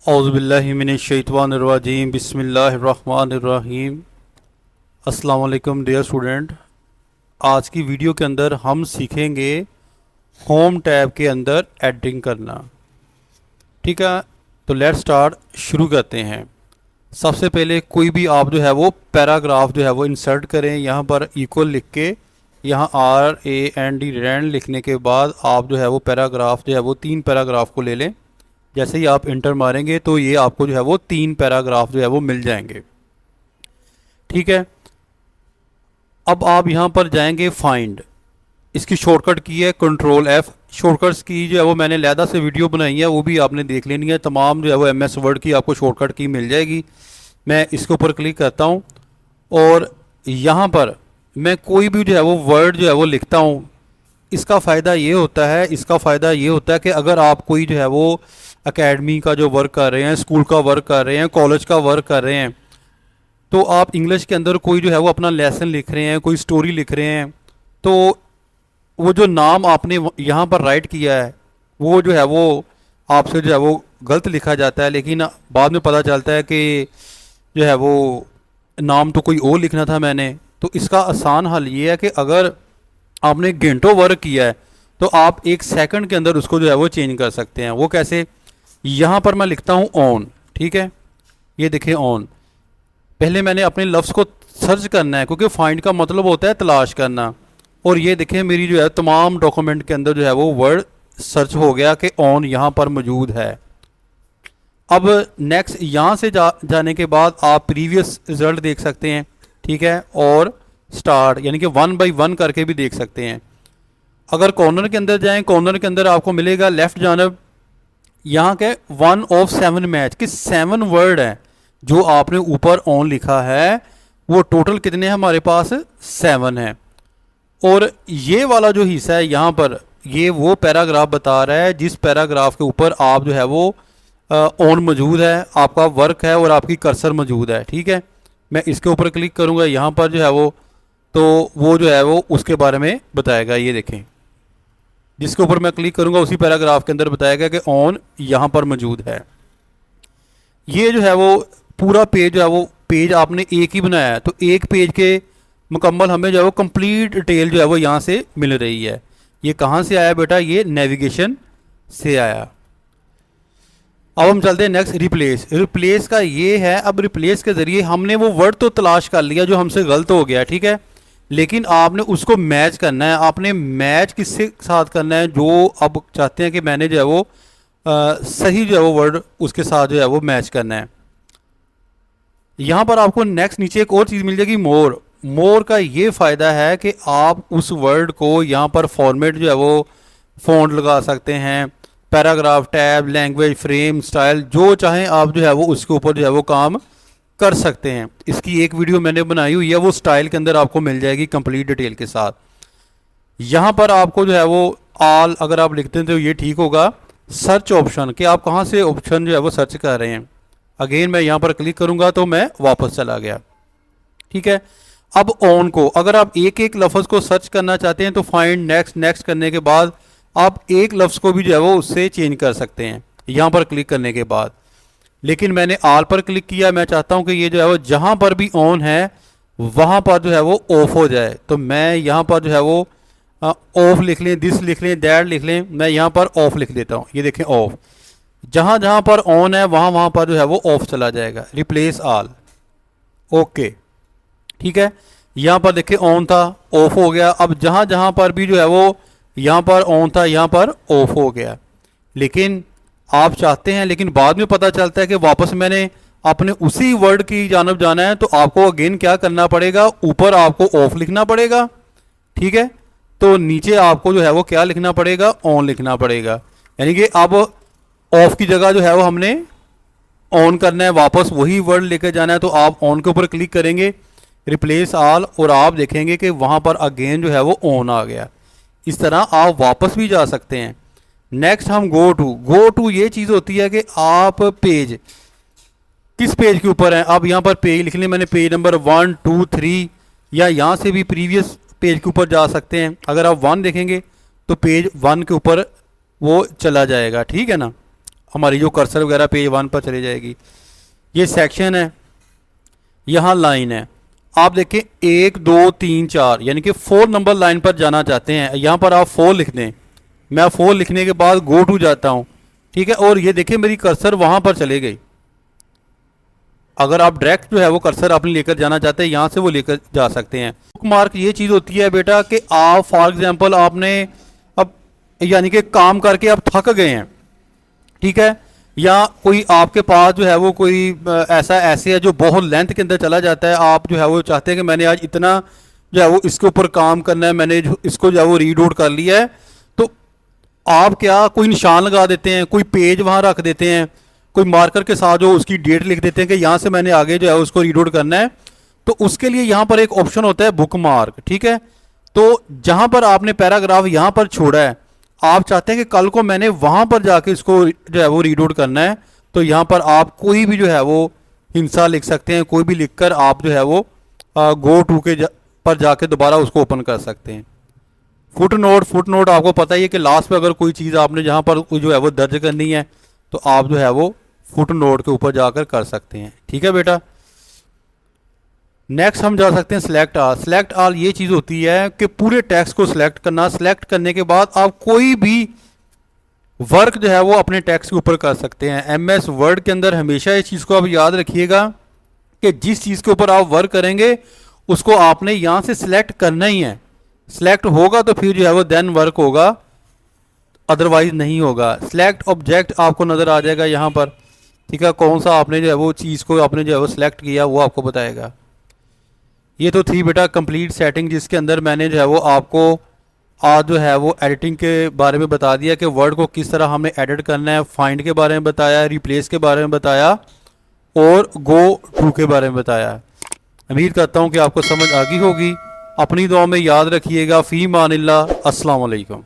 औज़ुबिल्लाहि मिनश्शैतानिर्रजीम बिस्मिल्लाहिर्रहमानिर्रहीम। अस्सलाम वालेकुम डियर स्टूडेंट। आज की वीडियो के अंदर हम सीखेंगे होम टैब के अंदर एडिटिंग करना। ठीक है, तो लेट्स स्टार्ट, शुरू करते हैं। सबसे पहले कोई भी आप जो है वो पैराग्राफ जो है वो इंसर्ट करें। यहाँ पर इक्वल लिख के यहाँ RAND रैंड लिखने के बाद आप जो है वो पैराग्राफ जो है वो 3 पैराग्राफ को ले लें। जैसे ही आप इंटर मारेंगे तो ये आपको जो है वो 3 पैराग्राफ जो है वो मिल जाएंगे। ठीक है, अब आप यहाँ पर जाएंगे फाइंड, इसकी शॉर्टकट की है Ctrl+F। शॉर्टकट्स की जो है वो मैंने अलहदा से वीडियो बनाई है, वो भी आपने देख लेनी है। तमाम जो है वो MS वर्ड की आपको शॉर्टकट की मिल जाएगी। मैं इसके ऊपर क्लिक करता हूँ और यहाँ पर मैं कोई भी जो है वो वर्ड जो है वो लिखता हूँ। इसका फ़ायदा ये होता है कि अगर आप कोई जो है वो एकेडमी का जो वर्क कर रहे हैं, स्कूल का वर्क कर रहे हैं, कॉलेज का वर्क कर रहे हैं, तो आप इंग्लिश के अंदर कोई जो है वो अपना लेसन लिख रहे हैं, कोई स्टोरी लिख रहे हैं, तो वो जो नाम आपने यहाँ पर राइट किया है वो जो है वो आपसे जो है वो गलत लिखा जाता है। लेकिन बाद में पता चलता है कि जो है वो नाम तो कोई और लिखना था मैंने। तो इसका आसान हल ये है कि अगर आपने घंटों वर्क किया है तो आप 1 सेकंड के अंदर उसको जो है वो चेंज कर सकते हैं। वो कैसे? यहाँ पर मैं लिखता हूँ ऑन। ठीक है, ये देखिए ऑन। पहले मैंने अपने लफ्ज़ को सर्च करना है, क्योंकि फाइंड का मतलब होता है तलाश करना। और ये देखिए मेरी जो है तमाम डॉक्यूमेंट के अंदर जो है वो वर्ड सर्च हो गया कि ऑन यहाँ पर मौजूद है। अब नेक्स्ट यहाँ से जाने के बाद आप प्रीवियस रिज़ल्ट देख सकते हैं। ठीक है, और स्टार्ट यानी कि 1 बाई 1 करके भी देख सकते हैं। अगर कॉर्नर के अंदर जाएं, कॉर्नर के अंदर आपको मिलेगा लेफ़्ट जानब यहाँ के 1 of 7 मैच कि 7 वर्ड हैं जो आपने ऊपर ऑन लिखा है। वो टोटल कितने हैं हमारे पास? 7 हैं। और ये वाला जो हिस्सा है यहाँ पर, ये वो पैराग्राफ बता रहा है जिस पैराग्राफ के ऊपर आप जो है वो ऑन मौजूद है, आपका वर्क है और आपकी कर्सर मौजूद है। ठीक है, मैं इसके ऊपर क्लिक करूँगा यहाँ पर जो है वो, तो वो जो है वो उसके बारे में बताएगा। ये देखें, जिसके ऊपर मैं क्लिक करूंगा उसी पैराग्राफ के अंदर बताएगा कि ऑन यहाँ पर मौजूद है। ये जो है वो पूरा पेज जो है वो पेज आपने एक ही बनाया है, तो एक पेज के मुकम्मल हमें जो है वो कंप्लीट डिटेल जो है वो यहाँ से मिल रही है। ये कहाँ से आया बेटा? ये नेविगेशन से आया। अब हम चलते हैं नेक्स्ट, रिप्लेस। रिप्लेस का ये है, अब रिप्लेस के ज़रिए हमने वो वर्ड तो तलाश कर लिया जो हमसे गलत हो गया। ठीक है, लेकिन आपने उसको मैच करना है। आपने मैच किसके साथ करना है? जो अब चाहते हैं कि मैंने जो है वो सही जो है वो वर्ड उसके साथ जो है वो मैच करना है। यहाँ पर आपको नेक्स्ट नीचे एक और चीज़ मिल जाएगी, मोर। मोर का ये फ़ायदा है कि आप उस वर्ड को यहाँ पर फॉर्मेट जो है वो फ़ॉन्ट लगा सकते हैं, paragraph, tab, language, frame, style, जो चाहें आप जो है वो उसके ऊपर जो है वो काम कर सकते हैं। इसकी एक वीडियो मैंने बनाई हुई है, वो स्टाइल के अंदर आपको मिल जाएगी कंप्लीट डिटेल के साथ। यहाँ पर आपको जो है वो ऑल अगर आप लिखते हैं तो ये ठीक होगा। सर्च ऑप्शन कि आप कहाँ से ऑप्शन जो है वो सर्च कर रहे हैं। अगेन मैं यहाँ पर क्लिक करूँगा तो मैं वापस चला गया। ठीक है, अब ऑन को अगर आप एक एक लफ्ज़ को सर्च करना चाहते हैं तो फाइंड, नेक्स्ट, नेक्स्ट करने के बाद आप एक लफ्ज़ को भी जो है वो उससे चेंज कर सकते हैं यहाँ पर क्लिक करने के बाद। लेकिन मैंने ऑल पर क्लिक किया, मैं चाहता हूं कि ये जो है वो जहां पर भी ऑन है वहां पर जो है वो ऑफ हो जाए। तो मैं यहां पर जो है वो ऑफ लिख लें, दिस लिख लें, दैट लिख लें, मैं यहां पर ऑफ लिख देता हूं। ये देखें ऑफ, जहां जहां पर ऑन है वहां वहां पर जो है वो ऑफ चला जाएगा। Replace all, okay. ठीक है, यहां पर देखिए ऑन था, ऑफ हो गया। अब जहां जहां पर भी जो है वो यहां पर ऑन था, यहां पर ऑफ हो गया। लेकिन आप चाहते हैं, लेकिन बाद में पता चलता है कि वापस मैंने अपने उसी वर्ड की जानब जाना है, तो आपको अगेन क्या करना पड़ेगा? ऊपर आपको ऑफ लिखना पड़ेगा। ठीक है, तो नीचे आपको जो है वो क्या लिखना पड़ेगा? ऑन लिखना पड़ेगा। यानी कि अब ऑफ की जगह जो है वो हमने ऑन करना है, वापस वही वर्ड लेकर जाना है। तो आप ऑन के ऊपर क्लिक करेंगे, रिप्लेस ऑल, और आप देखेंगे कि वहाँ पर अगेन जो है वो ऑन आ गया। इस तरह आप वापस भी जा सकते हैं। नेक्स्ट हम गो टू ये चीज़ होती है कि आप पेज किस पेज के ऊपर हैं। अब यहाँ पर पेज लिख लें, मैंने पेज नंबर 1, 2, 3, या यहाँ से भी प्रीवियस पेज के ऊपर जा सकते हैं। अगर आप 1 देखेंगे तो पेज 1 के ऊपर वो चला जाएगा। ठीक है ना, हमारी जो कर्सर वगैरह पेज 1 पर चली जाएगी। ये सेक्शन है, यहाँ लाइन है। आप देखें 1 2 3 4 यानी कि 4 नंबर लाइन पर जाना चाहते हैं, यहाँ पर आप 4 लिख दें। मैं 4 लिखने के बाद गो टू जाता हूँ, ठीक है, और ये देखें मेरी कर्सर वहाँ पर चले गई। अगर आप डायरेक्ट जो है वो कर्सर अपने लेकर जाना चाहते हैं, यहाँ से वो लेकर जा सकते हैं। बुक मार्क ये चीज़ होती है बेटा कि आप फॉर एग्जांपल आपने अब यानी कि काम करके आप थक गए हैं, ठीक है, या कोई आपके पास जो है वो कोई ऐसे है जो बहुत लेंथ के अंदर चला जाता है। आप जो है वो चाहते हैं कि मैंने आज इतना जो है वो इसके ऊपर काम करना है, मैंने इसको जो है वो रीड आउट कर लिया है, तो आप क्या कोई निशान लगा देते हैं, कोई पेज वहाँ रख देते हैं, कोई मार्कर के साथ जो उसकी डेट लिख देते हैं कि यहाँ से मैंने आगे जो है उसको रीड आउट करना है। तो उसके लिए यहाँ पर एक ऑप्शन होता है बुक मार्क, ठीक है। तो जहाँ पर आपने पैराग्राफ यहाँ पर छोड़ा है, आप चाहते हैं कि कल को मैंने वहाँ पर जाके इसको जो है वो रीड आउट करना है, तो यहाँ पर आप कोई भी जो है वो हिंसा लिख सकते हैं, कोई भी लिखकर आप जो है वो गो टू के पर जाके दोबारा उसको ओपन कर सकते हैं। फुट नोट आपको पता ही है कि लास्ट में अगर कोई चीज़ आपने जहाँ पर जो है वो दर्ज करनी है तो आप जो है वो फुट नोट के ऊपर जाकर कर सकते हैं, ठीक है बेटा। नेक्स्ट हम जा सकते हैं सिलेक्ट ऑल। सिलेक्ट ऑल ये चीज़ होती है कि पूरे टेक्स्ट को सिलेक्ट करना। सिलेक्ट करने के बाद आप कोई भी वर्क जो है वो अपने टेक्स्ट के ऊपर कर सकते हैं। एमएस वर्ड के अंदर हमेशा इस चीज़ को आप याद रखिएगा कि जिस चीज़ के ऊपर आप वर्क करेंगे उसको आपने यहाँ से सिलेक्ट करना ही है। सिलेक्ट होगा तो फिर जो है वो देन वर्क होगा, अदरवाइज नहीं होगा। सिलेक्ट ऑब्जेक्ट आपको नज़र आ जाएगा यहाँ पर, ठीक है, कौन सा आपने जो है वो चीज़ को आपने जो है वो सिलेक्ट किया वो आपको बताएगा। ये तो थी बेटा कंप्लीट सेटिंग, जिसके अंदर मैंने जो है वो आपको आज जो है वो एडिटिंग के बारे में बता दिया कि वर्ड को किस तरह हमने एडिट करना है, फाइंड के बारे में बताया, रिप्लेस के बारे में बताया और गो टू के बारे में बताया। उम्मीद करता हूँ कि आपको समझ आ गई होगी। अपनी दुआ में याद रखिएगा। फ़ी मानिल्लाह। अस्सलाम वालेकुम।